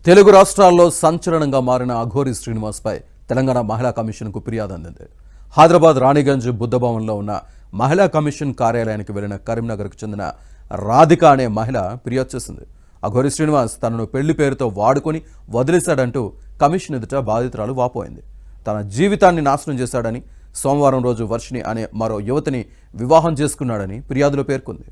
తెలుగు రాష్ట్రాల్లో సంచలనంగా మారిన అఘోరి శ్రీనివాస్పై తెలంగాణ మహిళా కమిషన్కు ఫిర్యాదు అందింది. హైదరాబాద్ రాణిగంజ్ బుద్ధభవన్లో ఉన్న మహిళా కమిషన్ కార్యాలయానికి వెళ్లిన కరీంనగర్కు చెందిన రాధిక అనే మహిళ ఫిర్యాదు చేసింది. అఘోరి శ్రీనివాస్ తనను పెళ్లి పేరుతో వాడుకొని వదిలేశాడంటూ కమిషన్ ఎదుట బాధితురాలు వాపోయింది. తన జీవితాన్ని నాశనం చేశాడని, సోమవారం రోజు వర్షిణి అనే మరో యువతిని వివాహం చేసుకున్నాడని ఫిర్యాదులో పేర్కొంది.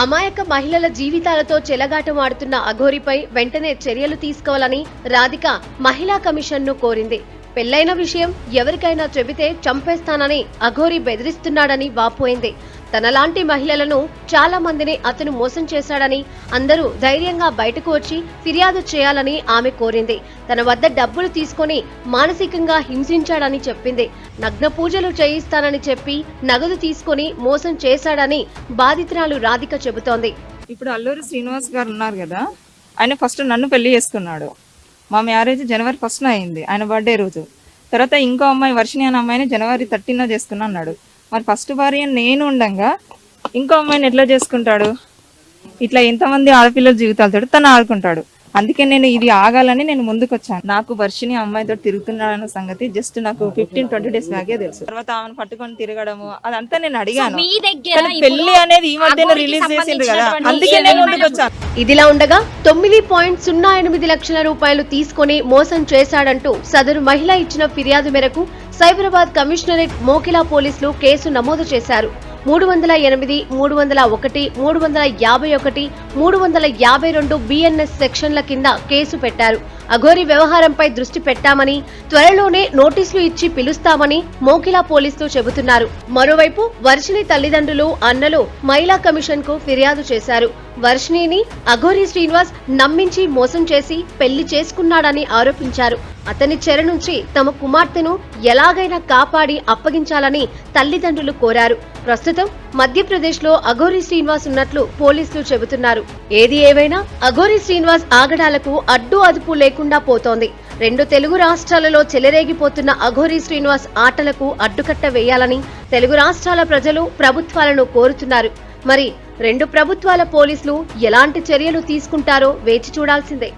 అమాయక మహిళల జీవితాలతో చెలగాటమాడుతున్న అఘోరిపై వెంటనే చర్యలు తీసుకోవాలని రాధిక మహిళా కమిషన్ను కోరింది. పెళ్లైన విషయం ఎవరికైనా చెబితే చంపేస్తానని అఘోరి బెదిరిస్తున్నాడని వాపోయింది. తనలాంటి మహిళలను చాలా మందిని అతను మోసం చేశాడని, అందరూ ధైర్యంగా బయటకు వచ్చి ఫిర్యాదు చేయాలని ఆమె కోరింది. తన వద్ద డబ్బులు తీసుకొని మానసికంగా హింసించాడని చెప్పింది. నగ్న పూజలు చేయిస్తానని చెప్పి నగదు తీసుకొని మోసం చేశాడని బాధితురాలు రాధిక చెబుతోంది. ఇప్పుడు అల్లూరి శ్రీనివాస్ గారు ఉన్నారు కదా, ఆయన ఫస్ట్ నన్ను పెళ్లి చేసుకున్నాడు. మా మ్యారేజ్ జనవరి 1న అయింది, ఆయన బర్త్డే రోజు. తర్వాత ఇంకో అమ్మాయి వర్షిణి అనే అమ్మాయిని జనవరి 13న చేసుకున్నా అన్నాడు. మరి ఫస్ట్ భార్య నేను ఉండగా ఇంకో అమ్మాయిని ఎట్లా చేసుకుంటాడు? ఇట్లా ఎంతమంది ఆడపిల్లల జీవితాలతో తను ఆడుకుంటాడు. అందుకే నేను ఇది ఆగాలని నేను ముందుకు వచ్చాను. నాకు వర్షిని అమ్మాయితో తిరుగుతున్నాడన్న సంగతి జస్ట్ నాకు 15-20 డేస్ బ్యాగే తెలుసు. తర్వాత ఆమెను పట్టుకొని తిరగడము అదంతా నేను అడిగాను. పెళ్లి అనేది ఈ మధ్యన రిలీజ్ చేసిండ్రు కదా, అందుకే నేను ముందుకు వచ్చాను. ఇదిలా ఉండగా 9.08 లక్షల రూపాయలు తీసుకొని మోసం చేశాడంటూ సదరు మహిళ ఇచ్చిన ఫిర్యాదు మేరకు సైబరాబాద్ కమిషనరేట్ మోకిలా పోలీసులు కేసు నమోదు చేశారు. 308, 301, 351, 352 BNS సెక్షన్ల కింద కేసు పెట్టారు. అఘోరి వ్యవహారంపై దృష్టి పెట్టామని, త్వరలోనే నోటీసులు ఇచ్చి పిలుస్తామని మోకిలా పోలీసులు చెబుతున్నారు. మరోవైపు వర్షిణి తల్లిదండ్రులు, అన్నలు మహిళా కమిషన్ కు ఫిర్యాదు చేశారు. వర్షిణిని అఘోరి శ్రీనివాస్ నమ్మించి మోసం చేసి పెళ్లి చేసుకున్నాడని ఆరోపించారు. అతని చెర నుంచి తమ కుమార్తెను ఎలాగైనా కాపాడి అప్పగించాలని తల్లిదండ్రులు కోరారు. ప్రస్తుతం మధ్యప్రదేశ్ లో అఘోరి శ్రీనివాస్ ఉన్నట్లు పోలీసులు చెబుతున్నారు. ఏది ఏవైనా అఘోరి శ్రీనివాస్ ఆగడాలకు అడ్డు అదుపు లేకుండా పోతోంది. 2 తెలుగు రాష్ట్రాలలో చెలరేగిపోతున్న అఘోరి శ్రీనివాస్ ఆటలకు అడ్డుకట్ట వేయాలని తెలుగు రాష్ట్రాల ప్రజలు ప్రభుత్వాలను కోరుతున్నారు. మరి 2 ప్రభుత్వాల పోలీసులు ఎలాంటి చర్యలు తీసుకుంటారో వేచి చూడాల్సిందే.